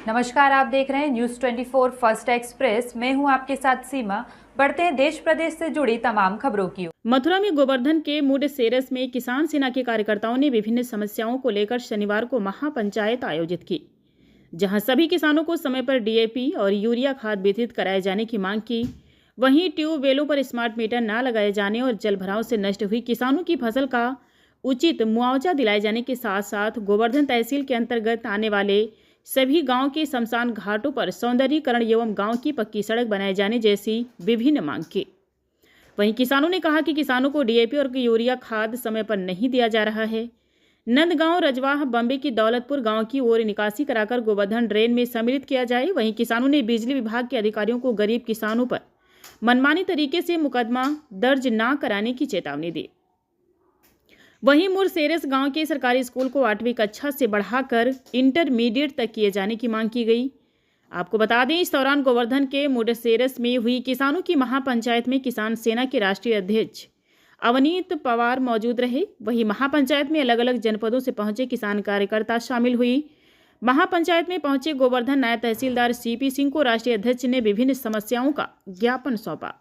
नमस्कार, आप देख रहे हैं न्यूज़ 24 फर्स्ट एक्सप्रेस। मैं हूं आपके साथ सीमा। बढ़ते हैं देश प्रदेश से जुड़ी तमाम खबरों की ओर। मथुरा में गोवर्धन के मुडसेरस में किसान सेना के कार्यकर्ताओं ने विभिन्न समस्याओं को लेकर शनिवार को महापंचायत आयोजित की, जहां सभी किसानों को समय पर डीएपी और यूरिया खाद वितरित कराए जाने की मांग की। वहीं ट्यूबवेलों पर स्मार्ट मीटर न लगाए जाने और जलभराव से नष्ट हुई किसानों की फसल का उचित मुआवजा दिलाए जाने के साथ साथ गोवर्धन तहसील के अंतर्गत आने वाले सभी गांव के शमशान घाटों पर सौंदर्यीकरण एवं गांव की पक्की सड़क बनाए जाने जैसी विभिन्न मांग की। वहीं किसानों ने कहा कि किसानों को डीएपी और यूरिया खाद समय पर नहीं दिया जा रहा है। नंदगांव रजवाह बम्बे की दौलतपुर गांव की ओर निकासी कराकर गोवर्धन ड्रेन में सम्मिलित किया जाए। वहीं किसानों ने बिजली विभाग के अधिकारियों को गरीब किसानों पर मनमानी तरीके से मुकदमा दर्ज न कराने की चेतावनी दी। वहीं मुडसेरस गांव के सरकारी स्कूल को 8वीं कक्षा से बढ़ाकर इंटरमीडिएट तक किए जाने की मांग की गई। आपको बता दें, इस दौरान गोवर्धन के मुडसेरस में हुई किसानों की महापंचायत में किसान सेना के राष्ट्रीय अध्यक्ष अवनीत पवार मौजूद रहे। वहीं महापंचायत में अलग अलग जनपदों से पहुंचे किसान कार्यकर्ता शामिल हुई। महापंचायत में पहुंचे गोवर्धन नायब तहसीलदार सीपी सिंह को राष्ट्रीय अध्यक्ष ने विभिन्न समस्याओं का ज्ञापन सौंपा।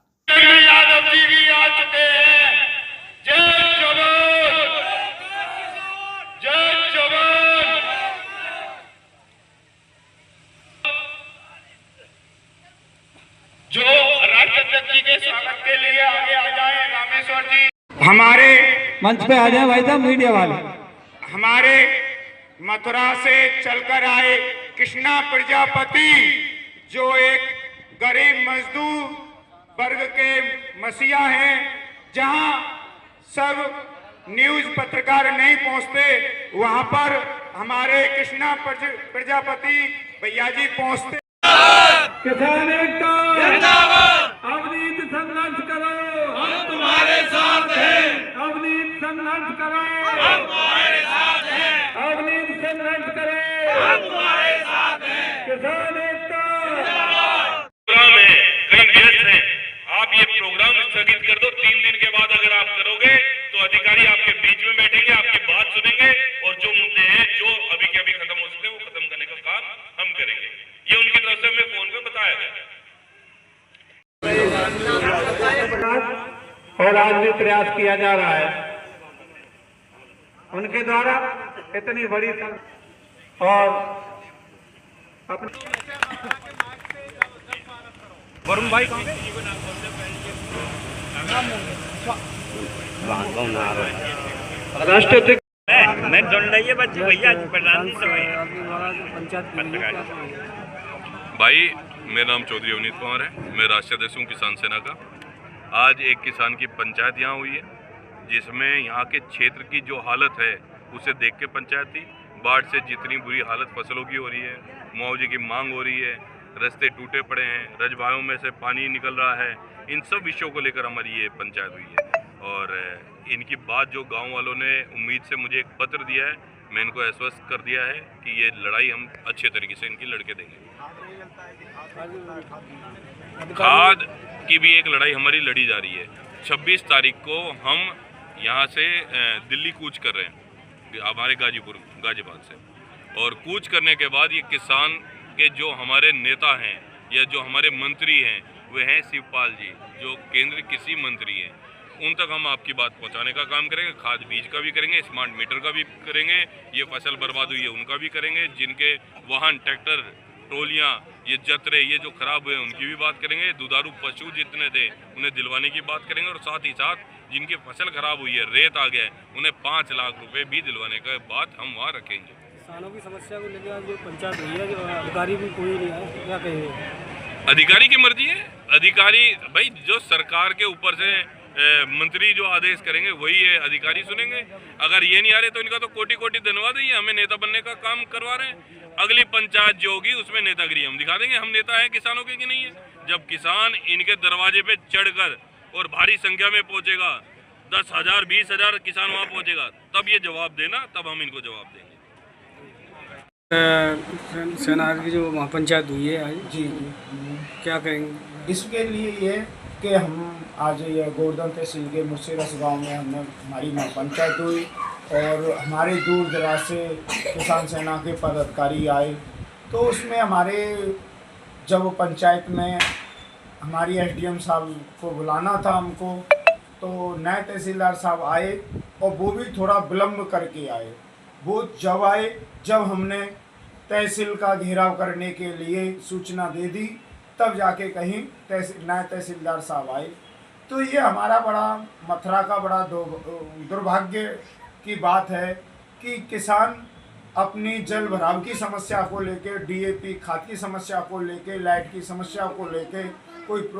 जो राष्ट्राध्यक्ष जी के स्वागत के लिए आगे आ जाए रामेश्वर जी। हमारे मंच पे आ जाए भाई साहब, मीडिया वाले। हमारे मथुरा से चलकर आए कृष्णा प्रजापति, जो एक गरीब मजदूर वर्ग के मसीहा हैं, जहां सब न्यूज पत्रकार नहीं पहुंचते, वहां पर हमारे कृष्णा प्रजापति भैया जी पहुंचते। किसान एकता जिंदाबाद, अवनीत संघर्ष करो, हम तुम्हारे साथ हैं। अवनीत संघर्ष करो, हम तुम्हारे साथ हैं। अवनीत संघर्ष करो, हम तुम्हारे साथ हैं। किसान एकता जिंदाबाद। प्रोग्राम है, कई व्यस्त हैं, आप ये प्रोग्राम स्थगित कर दो। 3 दिन के बाद अगर आप करोगे तो अधिकारी आपके बीच में बैठेंगे, आपकी बात सुनेंगे और जो मुद्दे हैं जो अभी के अभी खत्म हो सकते हैं वो खत्म करने का काम हम करेंगे। ये उनकी तरफ से हमें फोन पे बताया गया और आज भी प्रयास किया जा रहा है उनके द्वारा इतनी बड़ी और अपने वरुण भाई राष्ट्रीय मैं सुन रही है बच्चे भैया भाई, मेरा नाम चौधरी अवनीत कुमार है। मैं राष्ट्रीय अध्यक्ष हूँ किसान सेना का। आज एक किसान की पंचायत यहाँ हुई है, जिसमें यहाँ के क्षेत्र की जो हालत है उसे देख के पंचायत थी। बाढ़ से जितनी बुरी हालत फसलों की हो रही है, मुआवजे की मांग हो रही है, रास्ते टूटे पड़े हैं, रजवाहों में से पानी निकल रहा है, इन सब विषयों को लेकर हमारी ये पंचायत हुई है। और इनकी बात जो गाँव वालों ने उम्मीद से मुझे एक पत्र दिया है, मैं इनको आश्वस्त कर दिया है कि ये लड़ाई हम अच्छे तरीके से इनकी लड़के देंगे। खाद की भी एक लड़ाई हमारी लड़ी जा रही है। 26 तारीख को हम यहाँ से दिल्ली कूच कर रहे हैं, हमारे गाजीबाद से। और कूच करने के बाद ये किसान के जो हमारे नेता हैं या जो हमारे मंत्री हैं, वे हैं शिवपाल जी, जो केंद्र कृषि मंत्री हैं। उन तक हम आपकी बात पहुंचाने का काम करेंगे। खाद बीज का भी करेंगे, स्मार्ट मीटर का भी करेंगे, ये फसल बर्बाद हुई है उनका भी करेंगे, जिनके वाहन, ट्रैक्टर, ट्रोलियाँ, ये जतरे ये जो खराब हुए उनकी भी बात करेंगे, दुधारू पशु जितने थे उन्हें दिलवाने की बात करेंगे, और साथ ही साथ जिनकी फसल खराब हुई है, रेत आ गया है, उन्हें 5 लाख रुपए भी दिलवाने का बात हम वहाँ रखेंगे। किसानों की समस्या को लेकर जो पंचायत हुई है, जो अधिकारी भी कोई नहीं है, क्या कहेंगे? अधिकारी की मर्जी है। अधिकारी भाई, जो सरकार के ऊपर से मंत्री जो आदेश करेंगे वही है, अधिकारी सुनेंगे। अगर ये नहीं आ रहे तो इनका तो कोटि कोटि धन्यवाद है, हमें नेता बनने का काम करवा रहे हैं। अगली पंचायत जो होगी उसमें नेतागिरी हम दिखा देंगे, हम नेता हैं किसानों के कि नहीं है। जब किसान इनके दरवाजे पे चढ़कर और भारी संख्या में पहुंचेगा, 10,000 20,000 किसान वहां पहुंचेगा, तब ये जवाब देना, तब हम इनको जवाब देंगे। सेना की जो महापंचायत हुई है जी, क्या कहेंगे? इसके लिए ये कि हम आज ये गोवर्धन तहसील के मुडसेरस गांव में हमारी महापंचायत हुई और हमारे दूर दराज से किसान सेना के पदाधिकारी आए तो उसमें हमारे जब पंचायत में हमारी एसडीएम साहब को बुलाना था हमको, तो नए तहसीलदार साहब आए और वो भी थोड़ा विलम्ब करके आए। वो जब आए, जब हमने तहसील का घेराव करने के लिए सूचना दे दी, तब जाके कहीं नए तहसीलदार साहब आए। तो ये हमारा बड़ा मथुरा का बड़ा दुर्भाग्य की बात है कि किसान अपनी जल भराव की समस्या को लेके, डीएपी खाद की समस्या को लेके, लाइट की समस्या को लेके कोई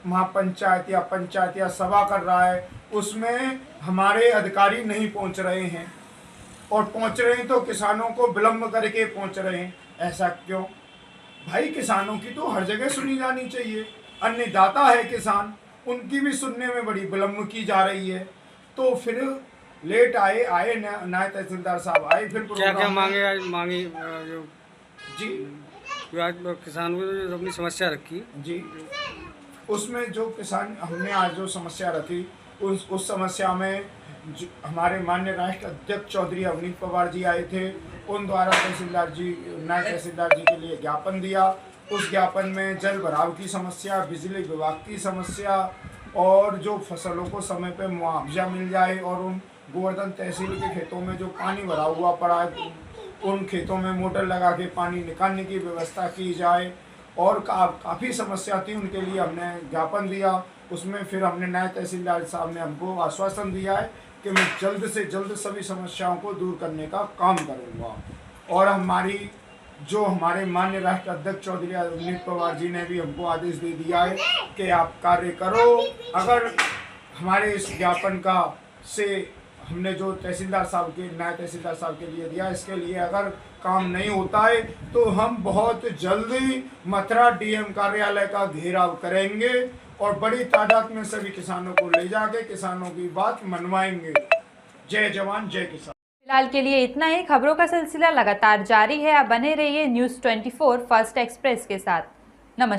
महापंचायत या सभा कर रहा है, उसमें हमारे अधिकारी नहीं पहुंच रहे हैं, और पहुंच रहे हैं तो किसानों को विलम्ब करके पहुंच रहे हैं। ऐसा क्यों भाई? किसानों की तो हर जगह सुनी जानी चाहिए। अन्नदाता है किसान, उनकी भी सुनने में बड़ी विलम्ब की जा रही है। तो फिर लेट आए नए तहसीलदार साहब आए। फिर क्या मांगे जो जी आज किसानों ने अपनी समस्या रखी जी, उसमें जो किसान हमने आज जो समस्या रखी, उस समस्या में हमारे माननीय राष्ट्र अध्यक्ष चौधरी अवनीत पवार जी आए थे। उन द्वारा नए तहसीलदार जी के लिए ज्ञापन दिया। उस ज्ञापन में जल भराव की समस्या, बिजली विभाग की समस्या, और जो फसलों को समय पे मुआवजा मिल जाए, और उन गोवर्धन तहसील के खेतों में जो पानी भरा हुआ पड़ा है, उन खेतों में मोटर लगा के पानी निकालने की व्यवस्था की जाए, और काफ़ी समस्या थी, उनके लिए हमने ज्ञापन दिया। उसमें फिर हमने नए तहसीलदार साहब ने हमको आश्वासन दिया है कि मैं जल्द से जल्द सभी समस्याओं को दूर करने का काम करूँगा। और हमारे माननीय राष्ट्र अध्यक्ष चौधरी अवनीत पवार जी ने भी हमको आदेश दे दिया है कि आप कार्य करो। अगर हमारे इस ज्ञापन से हमने जो नए तहसीलदार साहब के लिए दिया, इसके लिए अगर काम नहीं होता है तो हम बहुत जल्दी मथुरा डीएम कार्यालय का घेराव करेंगे, और बड़ी तादाद में सभी किसानों को ले जाके किसानों की बात मनवाएंगे। जय जवान जय किसान। फिलहाल के लिए इतना ही। खबरों का सिलसिला लगातार जारी है। आप बने रहिए न्यूज़ 24 फर्स्ट एक्सप्रेस के साथ। नमस्कार।